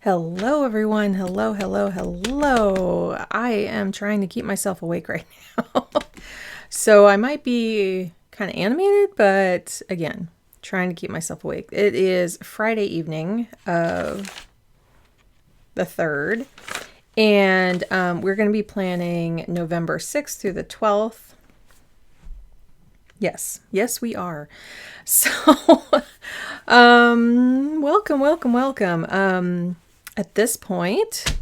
Hello, everyone. Hello, hello, hello. I am trying to keep myself awake right now. So I might be kind of animated, but again, trying to keep myself awake. It is Friday evening of the 3rd, and we're going to be planning November 6th through the 12th. Yes, we are. So, welcome. At this point,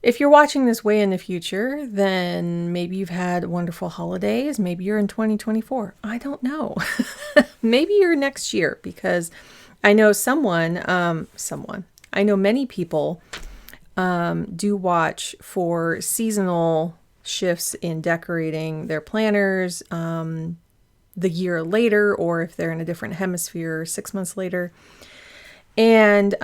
if you're watching this way in the future, then maybe you've had wonderful holidays. Maybe you're in 2024. I don't know. Maybe you're next year, because I know I know many people do watch for seasonal shifts in decorating their planners the year later, or if they're in a different hemisphere 6 months later. And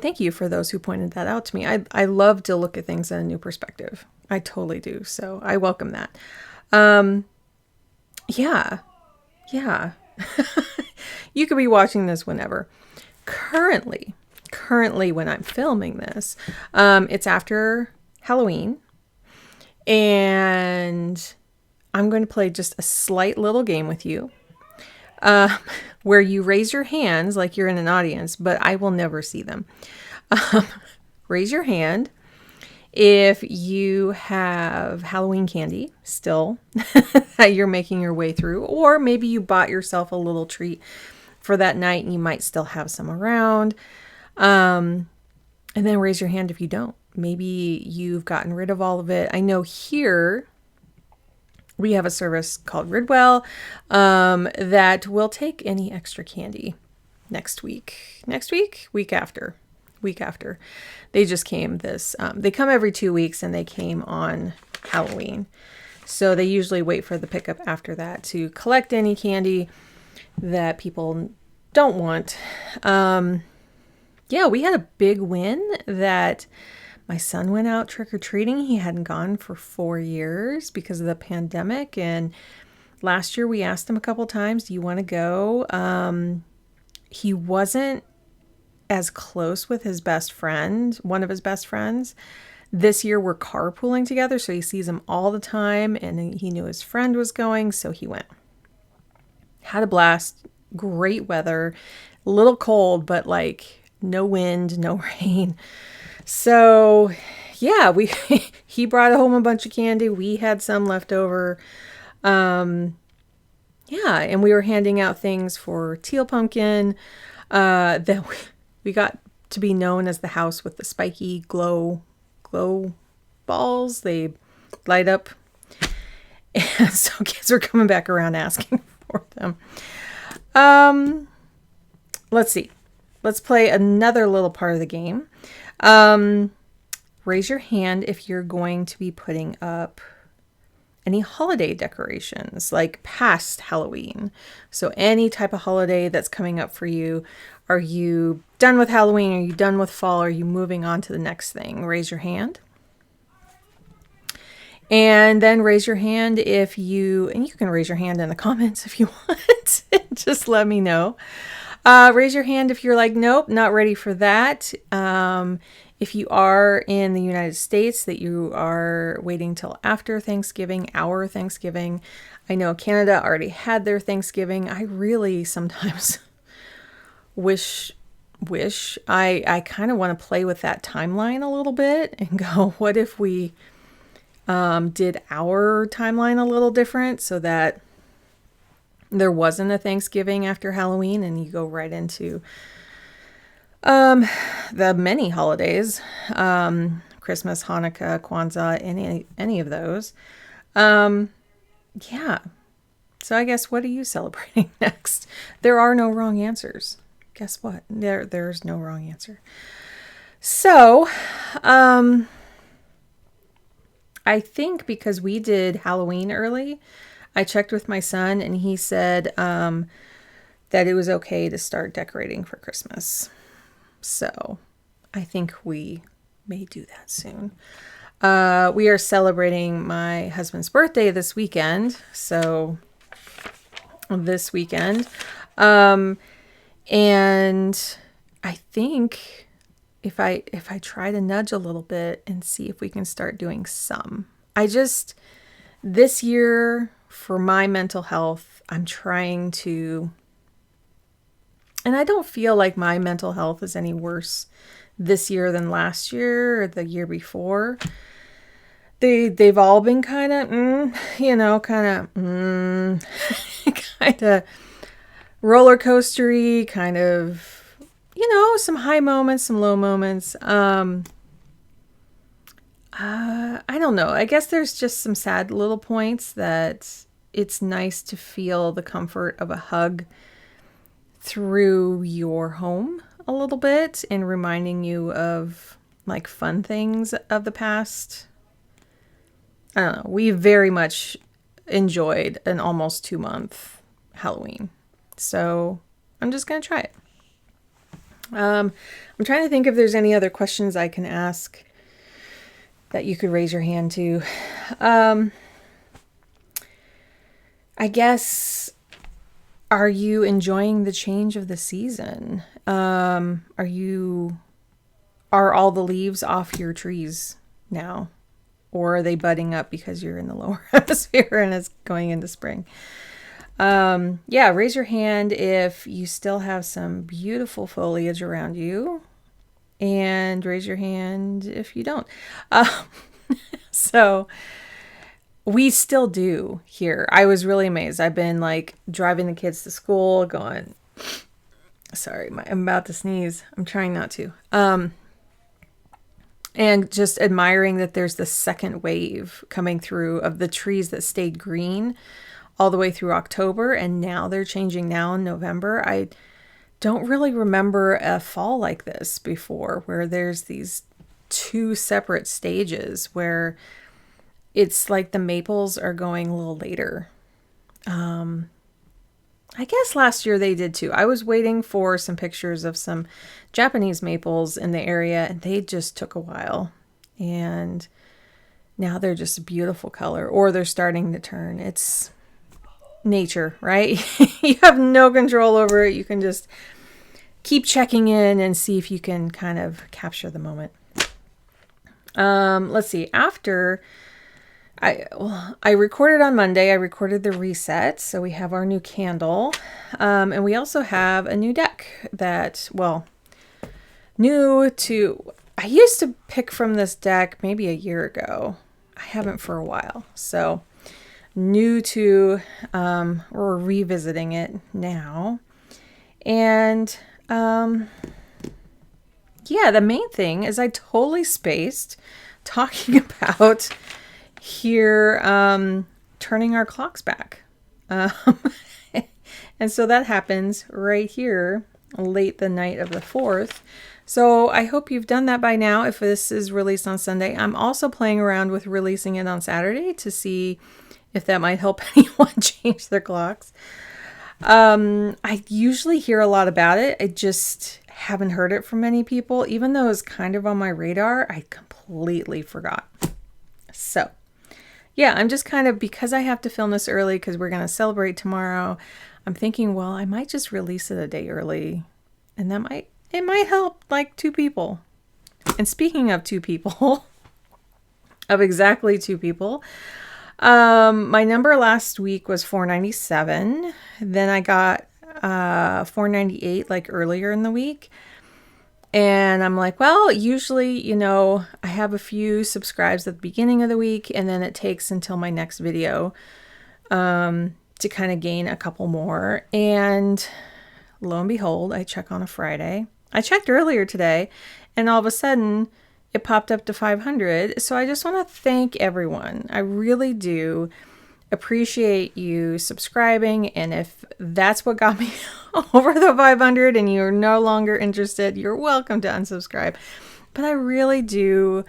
thank you for those who pointed that out to me. I love to look at things in a new perspective. I totally do. So I welcome that. Yeah. You could be watching this whenever. Currently when I'm filming this, it's after Halloween, and I'm going to play just a slight little game with you. Where you raise your hands like you're in an audience, but I will never see them. Raise your hand if you have Halloween candy still that you're making your way through, or maybe you bought yourself a little treat for that night and you might still have some around. And then raise your hand if you don't. Maybe you've gotten rid of all of it. I know here we have a service called Ridwell that will take any extra candy next week. Week after. They just came they come every 2 weeks, and they came on Halloween. So they usually wait for the pickup after that to collect any candy that people don't want. Yeah, we had a big win that my son went out trick-or-treating. He hadn't gone for 4 years because of the pandemic. And last year we asked him a couple times, do you want to go? He wasn't as close with his best friend, one of his best friends. This year we're carpooling together, so he sees him all the time, and he knew his friend was going, so he went. Had a blast. Great weather. A little cold, but like no wind, no rain. So, yeah, he brought home a bunch of candy. We had some left over. And we were handing out things for Teal Pumpkin. That we got to be known as the house with the spiky glow balls. They light up. And so kids are coming back around asking for them. Let's see. Let's play another little part of the game. Raise your hand if you're going to be putting up any holiday decorations, like past Halloween. So any type of holiday that's coming up for you. Are you done with Halloween? Are you done with fall? Are you moving on to the next thing? Raise your hand. And then raise your hand and you can raise your hand in the comments if you want. Just let me know. Raise your hand if you're like, nope, not ready for that. If you are in the United States, that you are waiting till after Thanksgiving, our Thanksgiving. I know Canada already had their Thanksgiving. I really sometimes wish I kind of want to play with that timeline a little bit and go, what if we did our timeline a little different so that there wasn't a Thanksgiving after Halloween and you go right into the many holidays, Christmas, Hanukkah, Kwanzaa, any of those. Yeah. So I guess, what are you celebrating next? There are no wrong answers. Guess what? There's no wrong answer. So, I think because we did Halloween early, I checked with my son and he said that it was okay to start decorating for Christmas. So I think we may do that soon. We are celebrating my husband's birthday this weekend. So this weekend. And I think if I try to nudge a little bit and see if we can start doing some. This year for my mental health, I'm trying to, and I don't feel like my mental health is any worse this year than last year or the year before. They've all been kind of, kind of roller coastery, kind of, some high moments, some low moments. I don't know. I guess there's just some sad little points that it's nice to feel the comfort of a hug through your home a little bit and reminding you of like fun things of the past. I don't know. We very much enjoyed an almost 2-month Halloween. So I'm just going to try it. I'm trying to think if there's any other questions I can ask that you could raise your hand to. I guess, are you enjoying the change of the season? Are all the leaves off your trees now? Or are they budding up because you're in the lower hemisphere and it's going into spring? Raise your hand if you still have some beautiful foliage around you. And raise your hand if you don't. So we still do here. I was really amazed. I've been like driving the kids to school going, sorry, I'm about to sneeze. I'm trying not to. And just admiring that there's the second wave coming through of the trees that stayed green all the way through October. And now they're changing now in November. I don't really remember a fall like this before where there's these two separate stages where it's like the maples are going a little later. I guess last year they did too. I was waiting for some pictures of some Japanese maples in the area and they just took a while. And now they're just a beautiful color, or they're starting to turn. It's nature, right? You have no control over it. You can just keep checking in and see if you can kind of capture the moment. Let's see. After I recorded on Monday, I recorded the reset. So we have our new candle. And we also have a new deck that, I used to pick from this deck maybe a year ago. I haven't for a while. So we're revisiting it now. And, the main thing is I totally spaced talking about here, turning our clocks back. And so that happens right here, late the night of the 4th. So I hope you've done that by now. If this is released on Sunday, I'm also playing around with releasing it on Saturday to see if that might help anyone change their clocks. I usually hear a lot about it. I just haven't heard it from many people. Even though it's kind of on my radar, I completely forgot. So, I'm just kind of, because I have to film this early because we're going to celebrate tomorrow, I'm thinking, well, I might just release it a day early. And it might help like 2 people. And speaking of 2 people, of exactly 2 people, my number last week was 497. Then I got 498 like earlier in the week. And I'm like, well, usually, I have a few subscribes at the beginning of the week, and then it takes until my next video to kind of gain a couple more. And lo and behold, I check on a Friday. I checked earlier today, and all of a sudden it popped up to 500. So I just want to thank everyone. I really do appreciate you subscribing. And if that's what got me over the 500 and you're no longer interested, you're welcome to unsubscribe. But I really do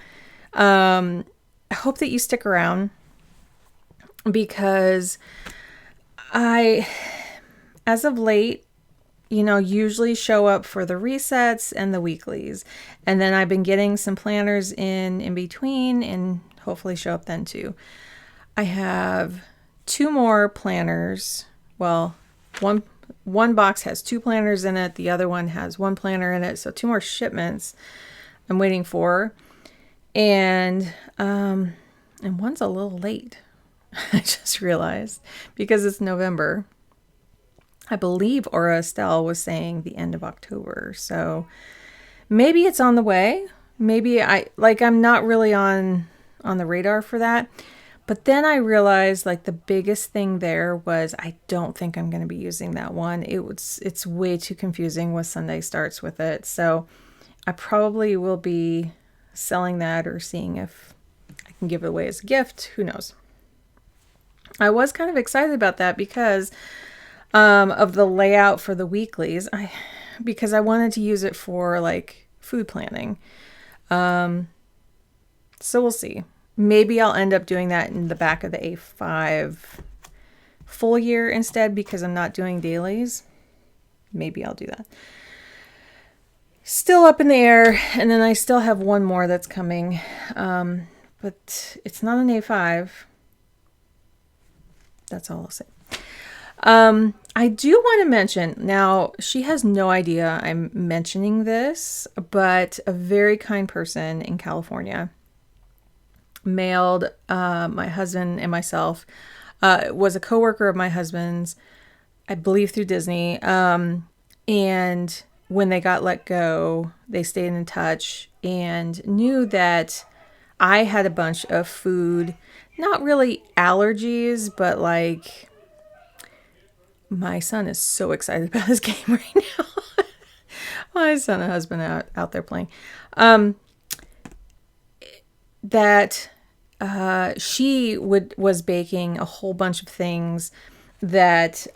hope that you stick around, because as of late, usually show up for the resets and the weeklies. And then I've been getting some planners in between, and hopefully show up then too. I have 2 more planners. Well, one one box has 2 planners in it. The other one has 1 planner in it. So 2 more shipments I'm waiting for. And one's a little late. I just realized because it's November. I believe Aura Estelle was saying the end of October. So maybe it's on the way. Maybe I'm not really on the radar for that. But then I realized like the biggest thing there was I don't think I'm going to be using that one. It's way too confusing with Sunday starts with it. So I probably will be selling that or seeing if I can give it away as a gift. Who knows? I was kind of excited about that because of the layout for the weeklies. Because I wanted to use it for like food planning. So we'll see. Maybe I'll end up doing that in the back of the A5 full year instead because I'm not doing dailies. Maybe I'll do that. Still up in the air. And then I still have one more that's coming. But it's not an A5. That's all I'll say. I do want to mention, now she has no idea I'm mentioning this, but a very kind person in California mailed my husband and myself, was a coworker of my husband's, I believe through Disney. And when they got let go, they stayed in touch and knew that I had a bunch of food, not really allergies, but like my son is so excited about this game right now. My son and husband out there playing. That she was baking a whole bunch of things that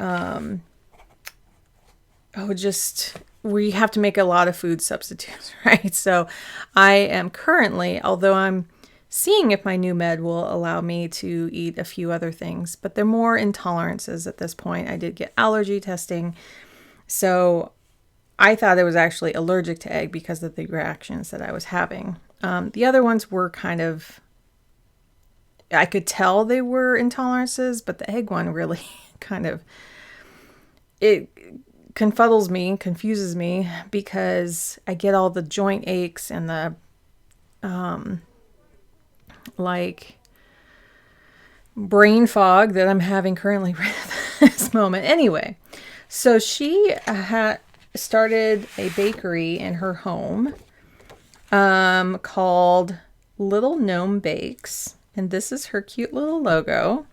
we have to make a lot of food substitutes, right? So I am currently, although I'm seeing if my new med will allow me to eat a few other things, but they're more intolerances at this point. I did get allergy testing, so I thought I was actually allergic to egg because of the reactions that I was having. The other ones were kind of, I could tell they were intolerances, but the egg one really kind of, it confuzzles me, confuses me because I get all the joint aches and the, like brain fog that I'm having currently right at this moment. Anyway, so she had started a bakery in her home called Little Gnome Bakes. And this is her cute little logo.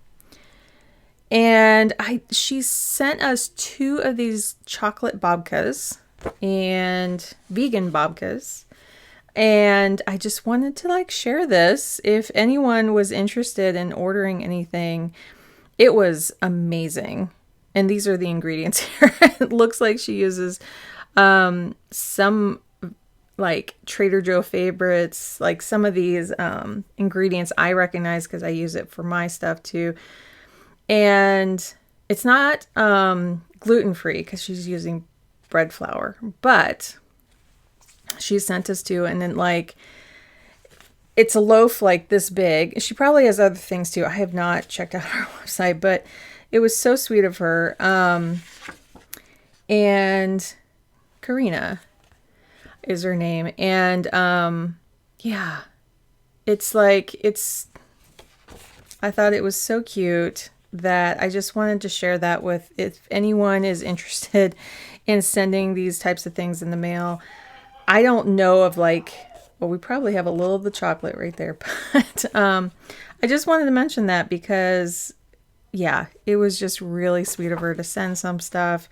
And she sent us 2 of these chocolate babkas and vegan babkas. And I just wanted to like share this. If anyone was interested in ordering anything, it was amazing. And these are the ingredients here. It looks like she uses some like Trader Joe favorites, like some of these ingredients I recognize because I use it for my stuff too. And it's not gluten-free because she's using bread flour, but she sent us 2, and then like it's a loaf like this big. She probably has other things too. I have not checked out her website, but it was so sweet of her. And Karina is her name. And yeah, I thought it was so cute that I just wanted to share that with, if anyone is interested in sending these types of things in the mail. I don't know of like, well, we probably have a little of the chocolate right there, but I just wanted to mention that because yeah, it was just really sweet of her to send some stuff,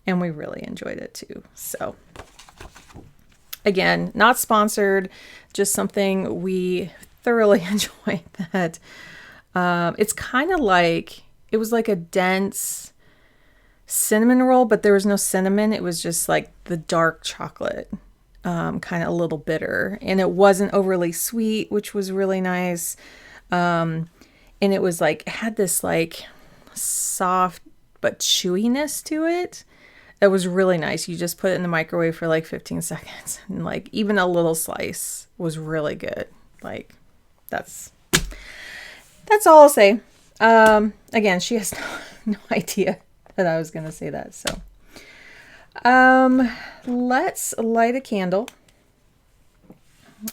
and we really enjoyed it too. So again, not sponsored, just something we thoroughly enjoyed. That it's kind of like, it was like a dense cinnamon roll, but there was no cinnamon. It was just like the dark chocolate, kind of a little bitter, and it wasn't overly sweet, which was really nice. And it was like, it had this like soft but chewiness to it. That was really nice. You just put it in the microwave for like 15 seconds, and like even a little slice was really good. Like that's all I'll say. Again, she has no idea that I was going to say that. So Let's light a candle,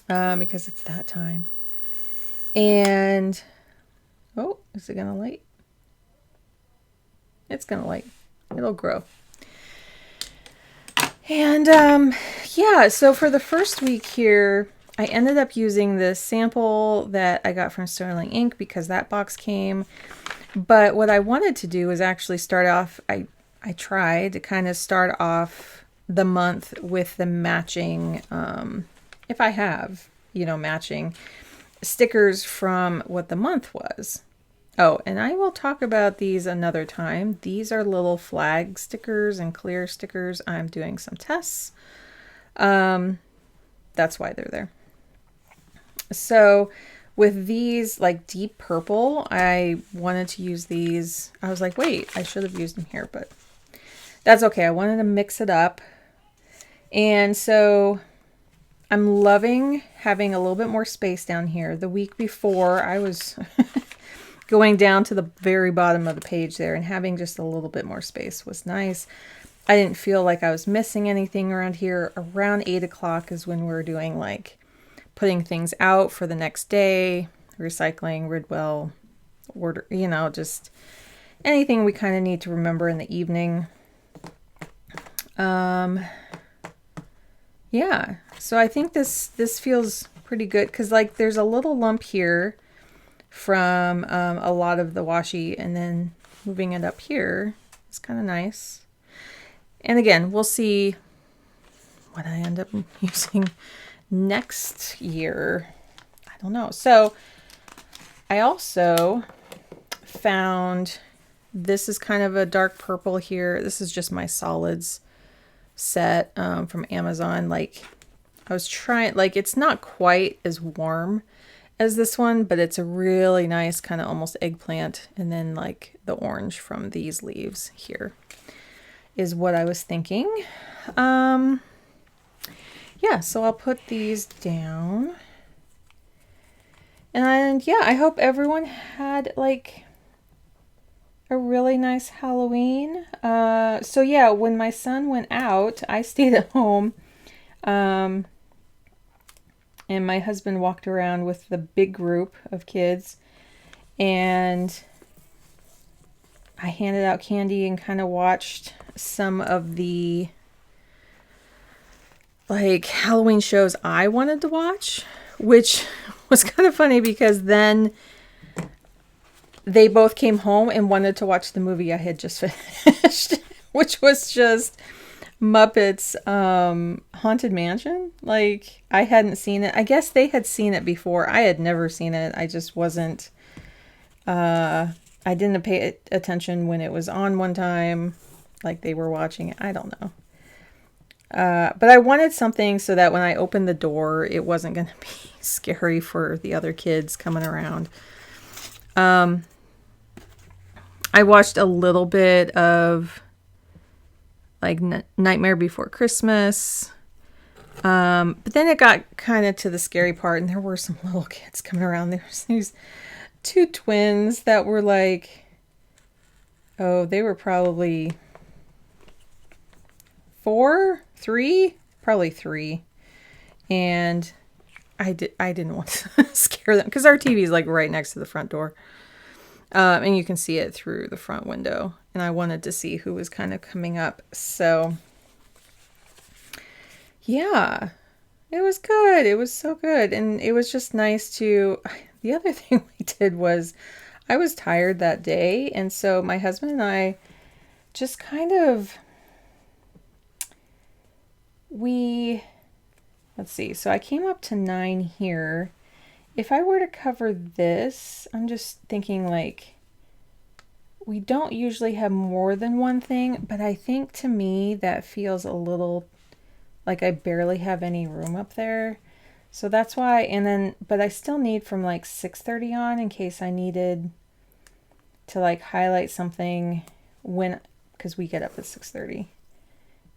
because it's that time. And, oh, is it gonna light? It's gonna light. It'll grow. And, yeah, so for the first week here, I ended up using this sample that I got from Sterling Ink because that box came. But what I wanted to do was actually start off, I tried to kind of start off the month with the matching, if I have, matching stickers from what the month was. Oh, and I will talk about these another time. These are little flag stickers and clear stickers. I'm doing some tests. That's why they're there. So with these like deep purple, I wanted to use these. I was like, wait, I should have used them here, but that's okay. I wanted to mix it up. And so I'm loving having a little bit more space down here. The week before, I was going down to the very bottom of the page there, and having just a little bit more space was nice. I didn't feel like I was missing anything around here. Around 8 o'clock is when we're doing like putting things out for the next day, recycling, Ridwell, order, just anything we kind of need to remember in the evening. Yeah, so I think this feels pretty good because like there's a little lump here from a lot of the washi, and then moving it up here is kind of nice. And again, we'll see what I end up using next year. I don't know. So I also found, this is kind of a dark purple here. This is just my solids set from Amazon. Like I was trying, like it's not quite as warm as this one, but it's a really nice kind of almost eggplant. And then like the orange from these leaves here is what I was thinking. Yeah, so I'll put these down. And yeah, I hope everyone had like a really nice Halloween. So yeah, when my son went out, I stayed at home. And my husband walked around with the big group of kids, and I handed out candy and kind of watched some of the like Halloween shows I wanted to watch, which was kind of funny because then they both came home and wanted to watch the movie I had just finished, which was just Muppets Haunted Mansion. Like I hadn't seen it. I guess they had seen it before. I had never seen it. I just wasn't I didn't pay attention when it was on one time, like they were watching it. I don't know. But I wanted something so that when I opened the door, it wasn't going to be scary for the other kids coming around. I watched a little bit of like Nightmare Before Christmas. But then it got kind of to the scary part, and there were some little kids coming around. There was these two twins that were like, oh, they were probably probably 3. And I didn't want to scare them because our TV is like right next to the front door. And you can see it through the front window. And I wanted to see who was kind of coming up. So yeah, it was good. It was so good. And it was just nice to, the other thing we did was I was tired that day. And so my husband and I just kind of, let's see. So I came up to 9 here. If I were to cover this, I'm just thinking like, we don't usually have more than one thing, but I think to me that feels a little like I barely have any room up there. So that's why, and then, but I still need from like 6:30 on in case I needed to like highlight something when, because we get up at 6:30.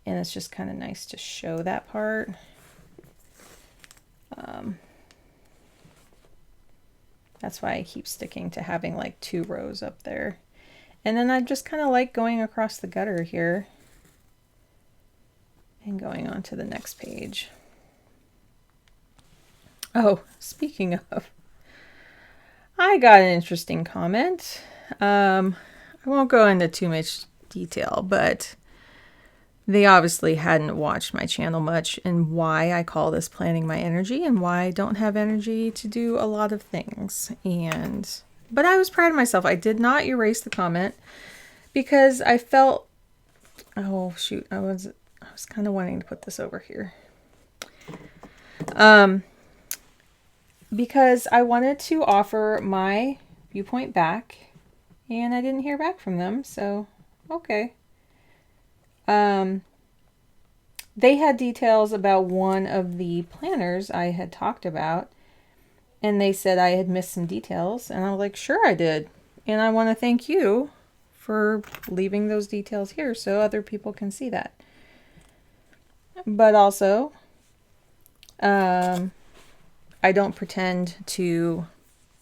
And it's just kind of nice to show that part. That's why I keep sticking to having like 2 rows up there. And then I just kind of like going across the gutter here. And going on to the next page. Oh, speaking of, I got an interesting comment. I won't go into too much detail, but they obviously hadn't watched my channel much and why I call this planning my energy and why I don't have energy to do a lot of things. But I was proud of myself. I did not erase the comment because I felt, oh shoot, I was kind of wanting to put this over here. Because I wanted to offer my viewpoint back and I didn't hear back from them. So, okay. They had details about one of the planners I had talked about, and they said I had missed some details, and I was like, sure I did. And I want to thank you for leaving those details here so other people can see that. But also, I don't pretend to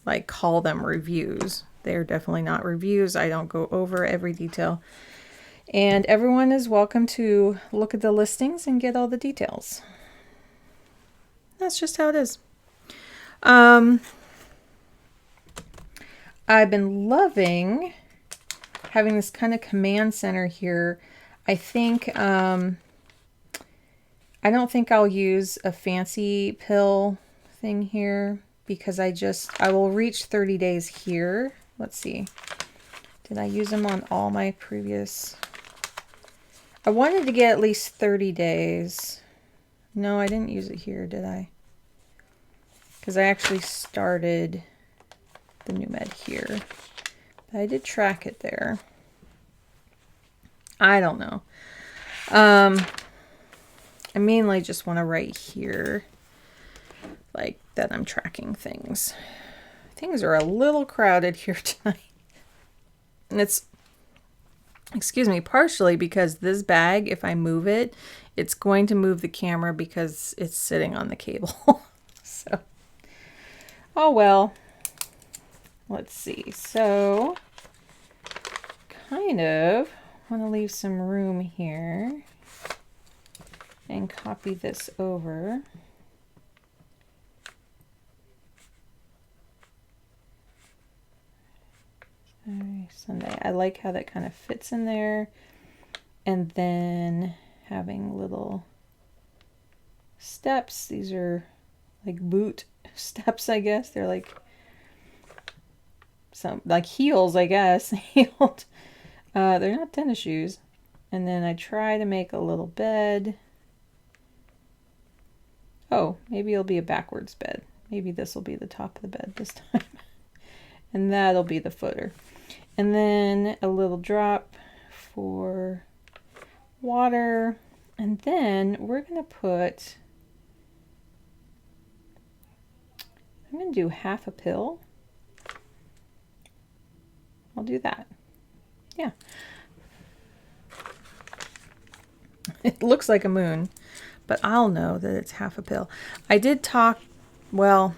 like call them reviews. They're definitely not reviews. I don't go over every detail. And everyone is welcome to look at the listings and get all the details. That's just how it is. I've been loving having this kind of command center here. I think, I don't think I'll use a fancy pill thing here because I will reach 30 days here. Let's see. Did I use them on all my previous? I wanted to get at least 30 days. No, I didn't use it here, did I? Because I actually started the new med here. But I did track it there. I don't know. I mainly just want to write here like that I'm tracking things. Things are a little crowded here tonight. And it's, excuse me, partially because this bag, if I move it, it's going to move the camera because it's sitting on the cable. So, oh well. Let's see. So, kind of want to leave some room here and copy this over. Sunday. I like how that kind of fits in there. And then having little steps. These are like boot steps, I guess. They're like some like heels, I guess. Heeled. They're not tennis shoes. And then I try to make a little bed. Oh, maybe it'll be a backwards bed. Maybe this will be the top of the bed this time. And that'll be the footer. And then a little drop for water. And then we're going to put, I'm going to do half a pill. I'll do that. Yeah. It looks like a moon, but I'll know that it's half a pill. I did talk, well,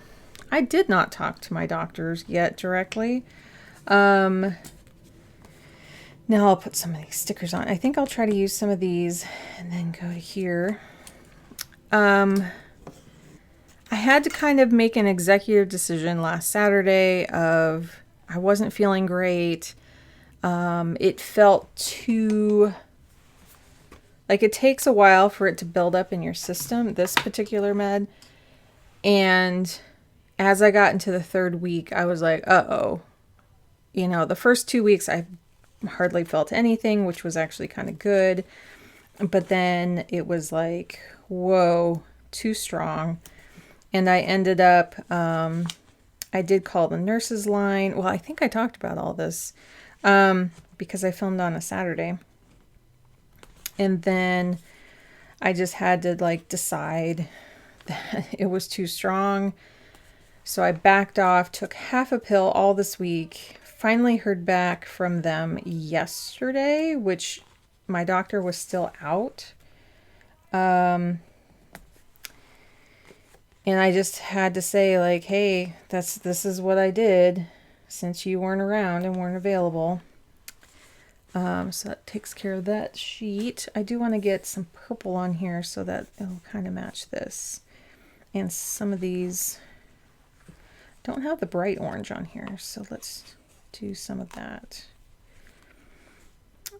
I did not talk to my doctors yet directly. Now I'll put some of these stickers on. I think I'll try to use some of these and then go to here. I had to kind of make an executive decision last Saturday of I wasn't feeling great. It felt too, like it takes a while for it to build up in your system, this particular med. And as I got into the third week, I was like, uh-oh. You know, the first 2 weeks I hardly felt anything, which was actually kind of good. But then it was like, whoa, too strong. And I ended up, I did call the nurse's line. Well, I think I talked about all this because I filmed on a Saturday. And then I just had to like decide that it was too strong. So I backed off, took half a pill all this week. Finally heard back from them yesterday, which my doctor was still out. And I just had to say like, hey, this is what I did since you weren't around and weren't available. So that takes care of that sheet. I do want to get some purple on here so that it'll kind of match this. And some of these don't have the bright orange on here, so let's do some of that.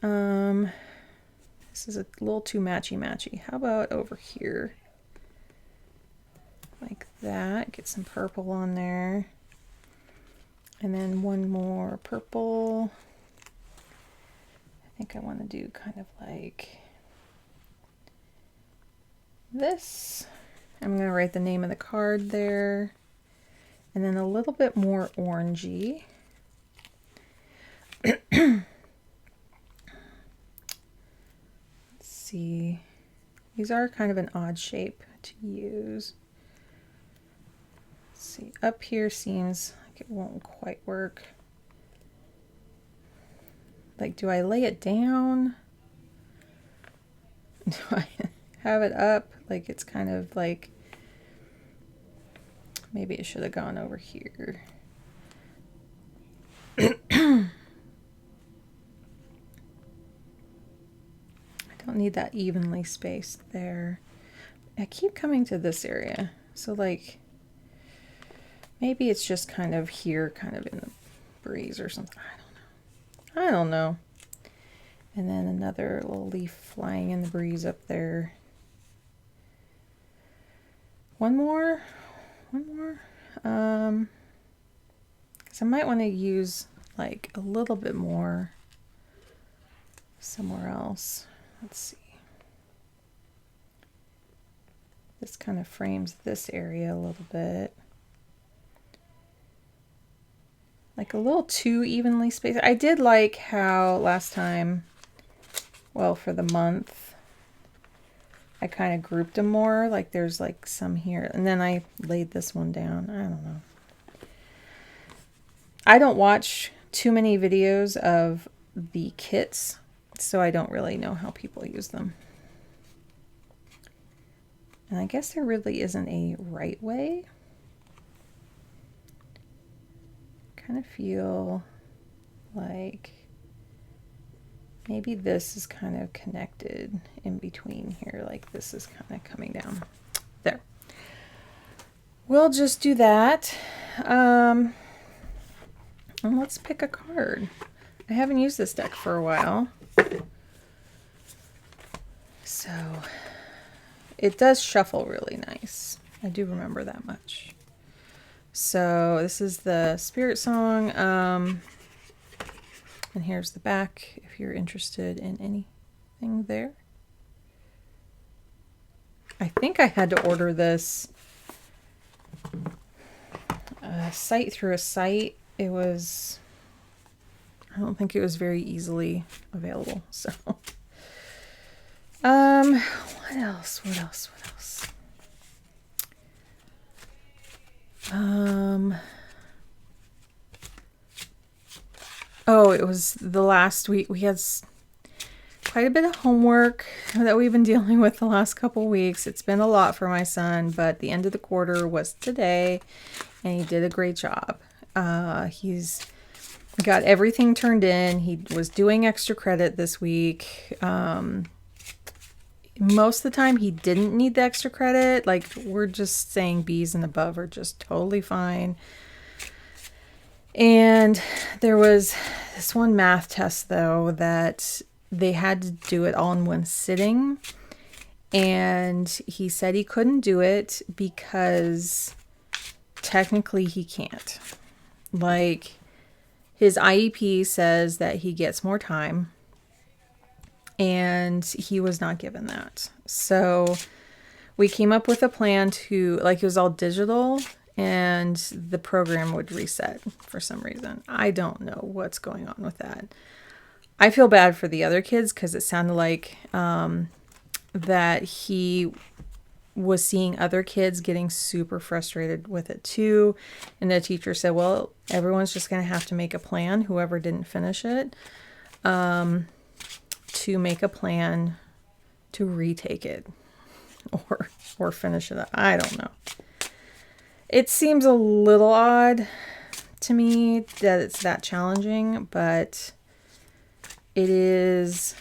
This is a little too matchy-matchy. How about over here? Like that. Get some purple on there. And then one more purple. I think I want to do kind of like this. I'm going to write the name of the card there. And then a little bit more orangey. Let's see. These are kind of an odd shape to use. Let's see. Up here seems like it won't quite work. Like, do I lay it down? Do I have it up? Like, it's kind of like, maybe it should have gone over here. I don't need that evenly spaced there. I keep coming to this area. So like, maybe it's just kind of here, kind of in the breeze or something. I don't know. And then another little leaf flying in the breeze up there. One more. Because I might want to use like a little bit more somewhere else. Let's see. This kind of frames this area a little bit. Like a little too evenly spaced. I did like how last time, well, for the month, I kind of grouped them more. Like there's like some here. And then I laid this one down. I don't know. I don't watch too many videos of the kits, so I don't really know how people use them. And I guess there really isn't a right way. Kind of feel like maybe this is kind of connected in between here, like this is kind of coming down there. We'll just do that. And let's pick a card. I haven't used this deck for a while, so it does shuffle really nice. I do remember that much. So this is the Spirit Song, and here's the back if you're interested in anything there. I think I had to order this site through a site. It was, I don't think it was very easily available. So, what else? Oh, it was the last week. We had quite a bit of homework that we've been dealing with the last couple weeks. It's been a lot for my son, but the end of the quarter was today, and he did a great job. He's got everything turned in. He was doing extra credit this week. Most of the time he didn't need the extra credit. Like, we're just saying B's and above are just totally fine. And there was this one math test though that they had to do it all in one sitting. And he said he couldn't do it because technically he can't. Like, his IEP says that he gets more time, and he was not given that. So we came up with a plan to, like, it was all digital, and the program would reset for some reason. I don't know what's going on with that. I feel bad for the other kids because it sounded like that he was seeing other kids getting super frustrated with it too. And the teacher said, well, everyone's just going to have to make a plan, whoever didn't finish it, to make a plan to retake it or finish it. I don't know. It seems a little odd to me that it's that challenging, but it is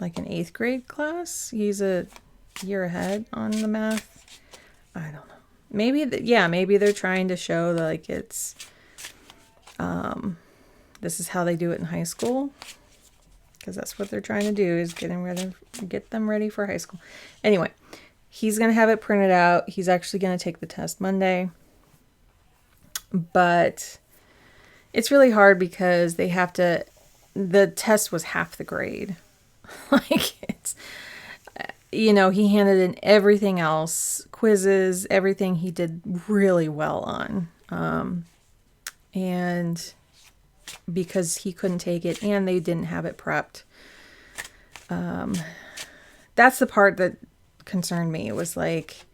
like an 8th grade class. He's a year ahead on the math. I don't know. Maybe, maybe they're trying to show that, like, it's, this is how they do it in high school. Because that's what they're trying to do, is get them ready for high school. Anyway, he's going to have it printed out. He's actually going to take the test Monday. But it's really hard because they have to, the test was half the grade. Like, it's, he handed in everything else, quizzes, everything he did really well on. And because he couldn't take it and they didn't have it prepped. That's the part that concerned me. It was like,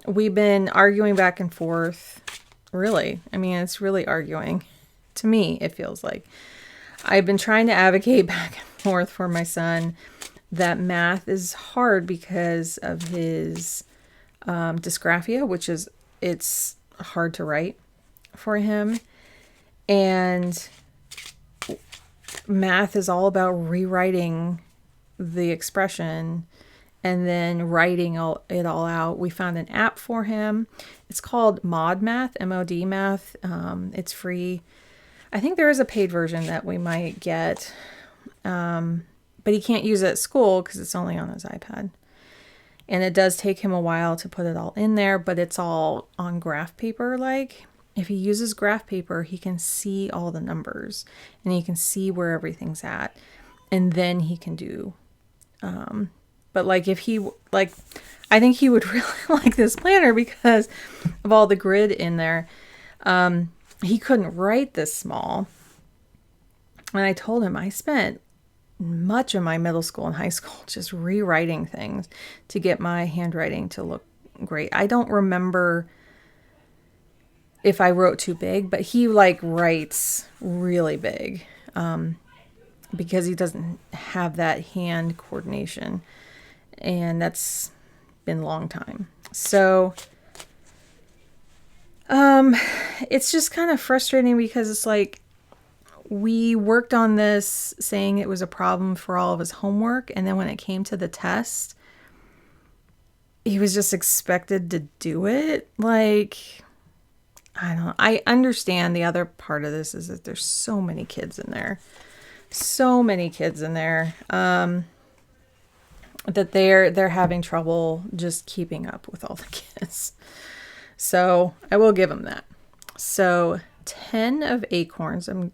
we've been arguing back and forth. Really. I mean, it's really arguing. To me, it feels like. I've been trying to advocate back and forth for my son that math is hard because of his dysgraphia, which is, it's hard to write for him. And math is all about rewriting the expression and then writing it all out. We found an app for him. It's called Mod Math, M-O-D Math. It's free. I think there is a paid version that we might get, but he can't use it at school because it's only on his iPad. And it does take him a while to put it all in there, but it's all on graph paper. Like, if he uses graph paper, he can see all the numbers and he can see where everything's at. And then he can do, but like, if he, like, I think he would really like this planner because of all the grid in there. He couldn't write this small. And I told him I spent much of my middle school and high school just rewriting things to get my handwriting to look great. I don't remember if I wrote too big, but he like writes really big because he doesn't have that hand coordination. And that's been a long time. So it's just kind of frustrating because it's like, we worked on this saying it was a problem for all of his homework. And then when it came to the test, he was just expected to do it. Like, I don't know. I understand the other part of this is that there's so many kids in there. So many kids in there. That they're having trouble just keeping up with all the kids. So I will give him that. So 10 of acorns. I'm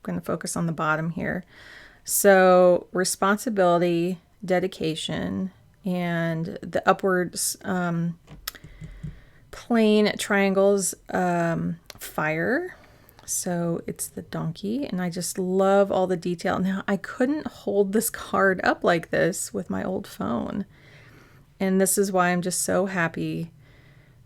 going to focus on the bottom here. So responsibility, dedication, and the upwards plane triangles, fire. So it's the donkey, and I just love all the detail. Now, I couldn't hold this card up like this with my old phone. And this is why I'm just so happy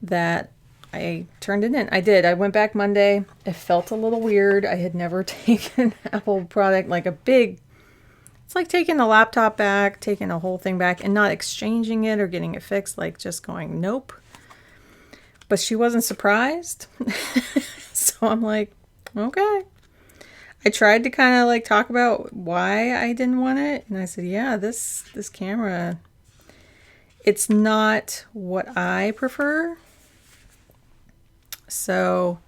that I turned it in. I did. I went back Monday. It felt a little weird. I had never taken Apple product like a big, it's like taking a laptop back, taking a whole thing back and not exchanging it or getting it fixed, like just going, nope. But she wasn't surprised. So I'm like, okay. I tried to kind of like talk about why I didn't want it. And I said, yeah, this camera, it's not what I prefer. So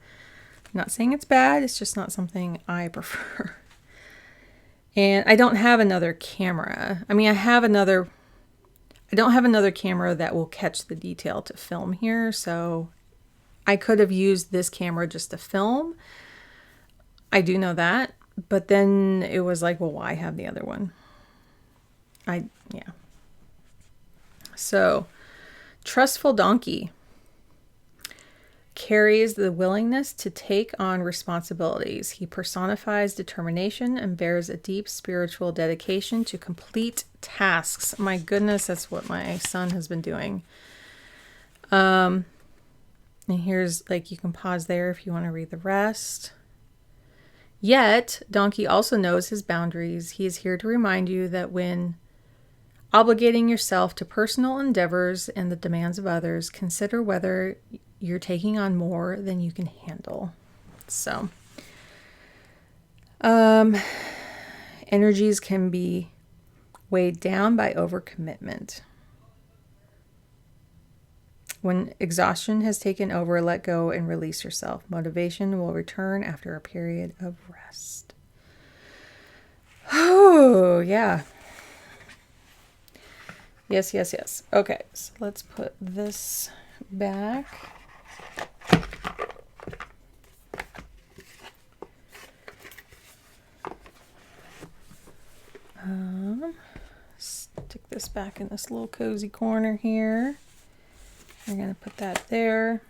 I'm not saying it's bad. It's just not something I prefer. And I don't have another camera. I mean, I don't have another camera that will catch the detail to film here. So I could have used this camera just to film. I do know that. But then it was like, well, why have the other one? Yeah. So, trustful donkey carries the willingness to take on responsibilities. He personifies determination and bears a deep spiritual dedication to complete tasks. My goodness, that's what my son has been doing. And here's, like, you can pause there if you want to read the rest. Yet, donkey also knows his boundaries. He is here to remind you that when obligating yourself to personal endeavors and the demands of others, consider whether you're taking on more than you can handle. So Um, energies can be weighed down by overcommitment. When exhaustion has taken over, let go and release yourself. Motivation will return after a period of rest. Oh, yeah. Yes, yes, yes. Okay, so let's put this back. Stick this back in this little cozy corner here. We're going to put that there.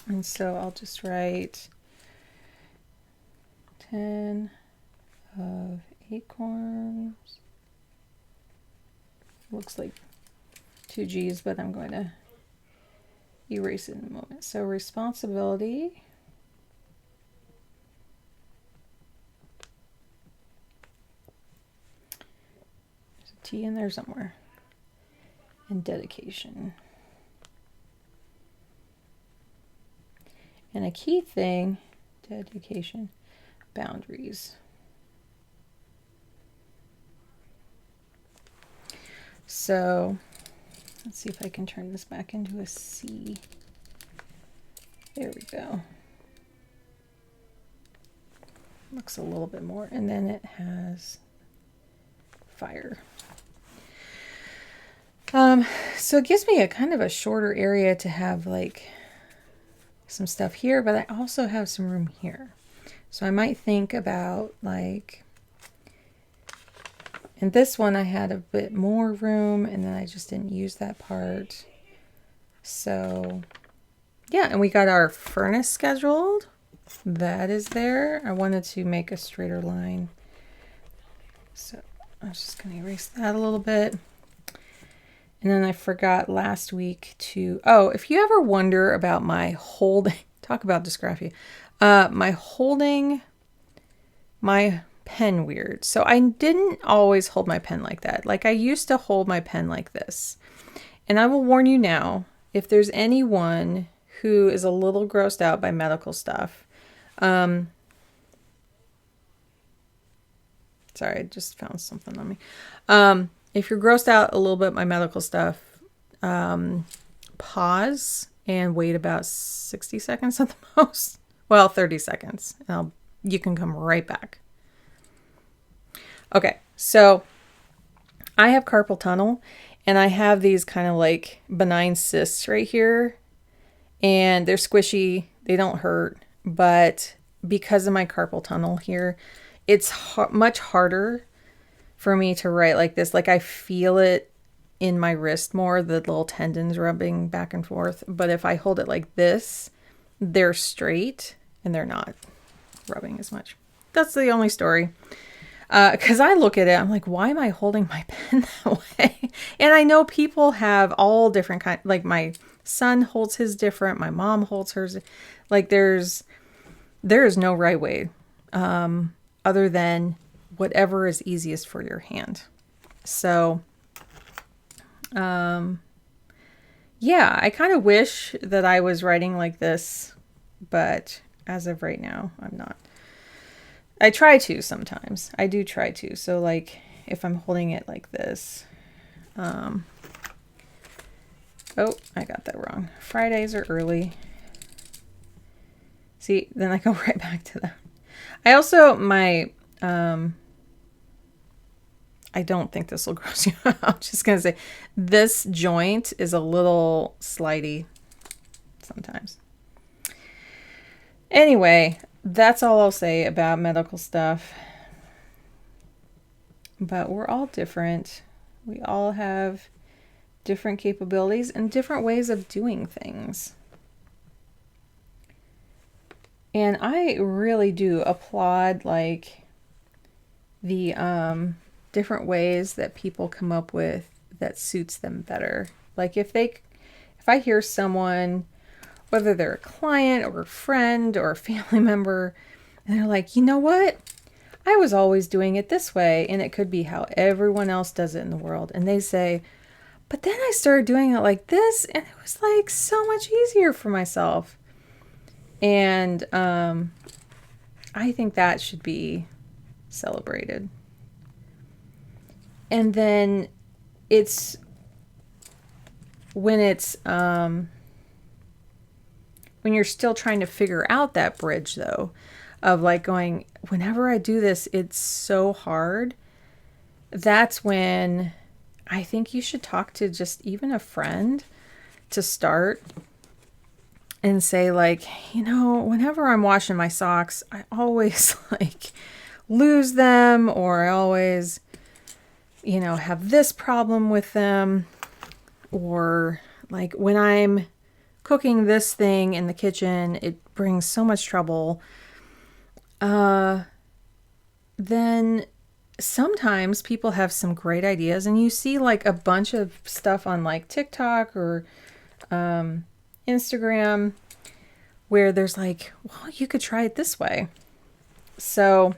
And so I'll just write 10 of acorns. Looks like 2 G's, but I'm going to erase it in a moment. So responsibility. There's a T in there somewhere. And dedication. And a key thing, dedication, boundaries. So let's see if I can turn this back into a C. There we go. Looks a little bit more. And then it has fire. So it gives me a kind of a shorter area to have like some stuff here, but I also have some room here. So I might think about like, in this one I had a bit more room and then I just didn't use that part. So yeah, and we got our furnace scheduled. That is there. I wanted to make a straighter line. So I'm just going to erase that a little bit. And then I forgot last week to, oh, if you ever wonder about my holding, talk about dysgraphia, my holding my pen weird. So I didn't always hold my pen like that. Like I used to hold my pen like this. And I will warn you now, if there's anyone who is a little grossed out by medical stuff, sorry, I just found something on me. If you're grossed out a little bit by medical stuff, pause and wait about 60 seconds at the most. Well, 30 seconds. You can come right back. Okay, so I have carpal tunnel and I have these kind of like benign cysts right here. And they're squishy. They don't hurt. But because of my carpal tunnel here, it's much harder for me to write like this. Like I feel it in my wrist more, the little tendons rubbing back and forth. But if I hold it like this, they're straight and they're not rubbing as much. That's the only story. Because I look at it, I'm like, why am I holding my pen that way? And I know people have all different kinds, like my son holds his different, my mom holds hers. Like there is no right way other than whatever is easiest for your hand. So, yeah, I kind of wish that I was writing like this, but as of right now, I'm not. I try to sometimes. I do try to. So like if I'm holding it like this, oh, I got that wrong. Fridays are early. See, then I go right back to that. I also, I don't think this will gross you out. I'm just going to say this joint is a little slidey sometimes. Anyway, that's all I'll say about medical stuff. But we're all different. We all have different capabilities and different ways of doing things. And I really do applaud like the different ways that people come up with that suits them better. Like if I hear someone, whether they're a client or a friend or a family member, and they're like, you know what? I was always doing it this way, and it could be how everyone else does it in the world. And they say, but then I started doing it like this, and it was like so much easier for myself. And I I think that should be celebrated. And then it's when you're still trying to figure out that bridge, though, of like going, whenever I do this, it's so hard. That's when I think you should talk to just even a friend to start and say, like, whenever I'm washing my socks, I always like lose them, or I always, have this problem with them, or like when I'm cooking this thing in the kitchen, it brings so much trouble. Then sometimes people have some great ideas, and you see like a bunch of stuff on like TikTok or Instagram where there's like, well, you could try it this way. So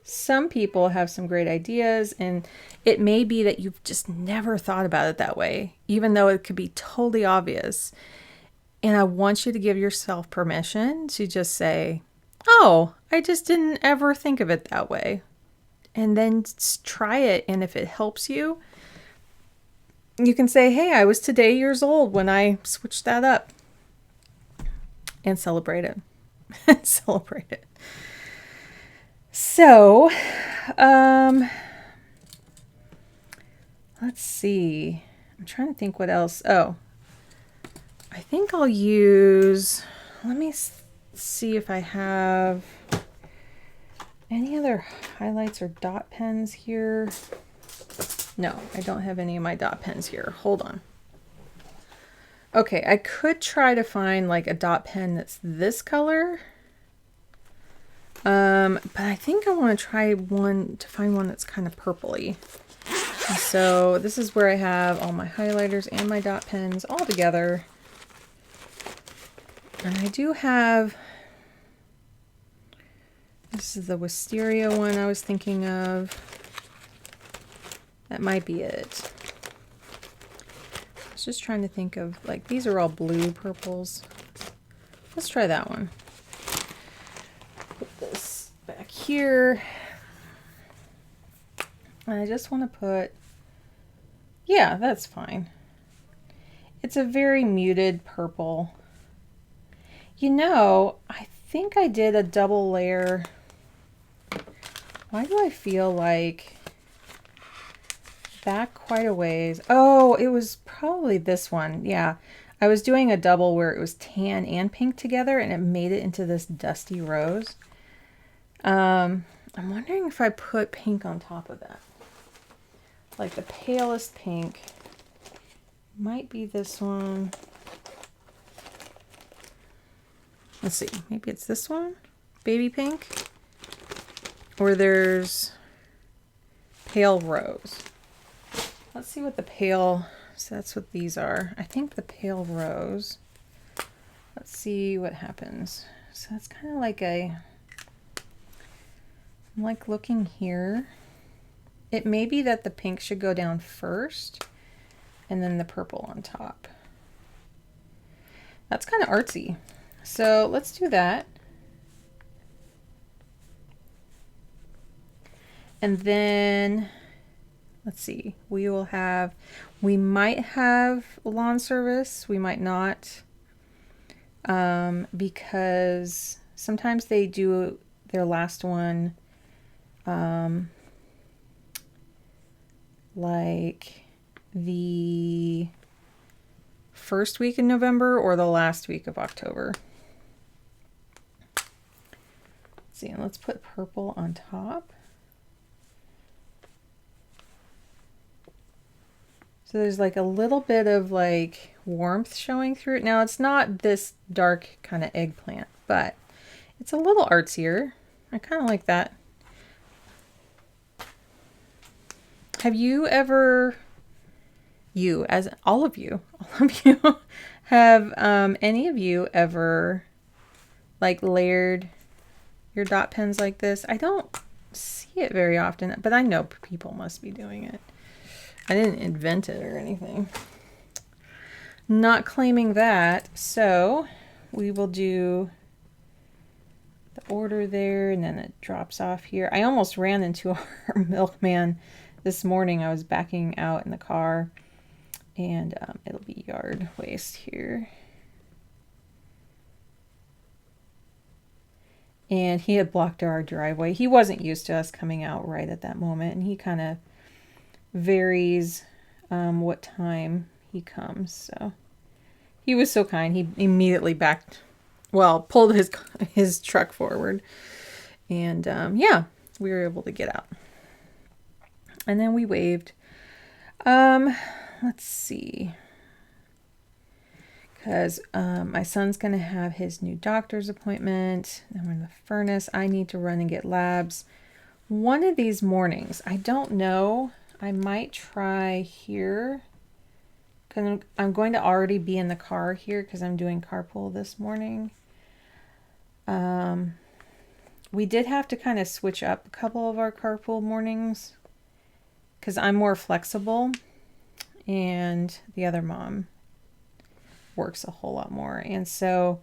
some people have some great ideas, and it may be that you've just never thought about it that way, even though it could be totally obvious. And I want you to give yourself permission to just say, oh, I just didn't ever think of it that way. And then try it. And if it helps you, you can say, hey, I was today years old when I switched that up. And celebrate it. Celebrate it. So, let's see. I'm trying to think what else. Oh, I think I'll use, let me see if I have any other highlights or dot pens here. No, I don't have any of my dot pens here. Hold on. Okay, I could try to find like a dot pen that's this color. But I think I want to try find one that's kind of purpley. And so this is where I have all my highlighters and my dot pens all together. And I do have, this is the wisteria one I was thinking of. That might be it. I was just trying to think of, like, these are all blue purples. Let's try that one. Put this back here. And I just want to put, yeah, that's fine. It's a very muted purple. I think I did a double layer. Why do I feel like back quite a ways? Oh, it was probably this one. Yeah, I was doing a double where it was tan and pink together, and it made it into this dusty rose. I'm wondering if I put pink on top of that. Like the palest pink. Might be this one. Let's see, maybe it's this one, baby pink, or there's pale rose. Let's see what the pale, so that's what these are. I think the pale rose. Let's see what happens. So it's kind of like I'm like looking here. It may be that the pink should go down first and then the purple on top. That's kind of artsy. So let's do that. And then, let's see, we might have lawn service, we might not, because sometimes they do their last one, like the first week in November or the last week of October. Let's see, and let's put purple on top. So there's like a little bit of like warmth showing through it. Now it's not this dark kind of eggplant, but it's a little artsier. I kind of like that. Have you ever, all of you, have any of you ever like layered your dot pens like this? I don't see it very often, but I know people must be doing it. I didn't invent it or anything. Not claiming that. So we will do the border there, and then it drops off here. I almost ran into our milkman this morning. I was backing out in the car, and it'll be yard waste here. And he had blocked our driveway. He wasn't used to us coming out right at that moment, and he kind of varies what time he comes. So he was so kind. He immediately pulled his truck forward, and yeah, we were able to get out. And then we waved. Let's see. Because my son's going to have his new doctor's appointment. And we're in the furnace. I need to run and get labs one of these mornings. I don't know. I might try here. Because I'm going to already be in the car here because I'm doing carpool this morning. We did have to kind of switch up a couple of our carpool mornings because I'm more flexible and the other mom works a whole lot more. And so,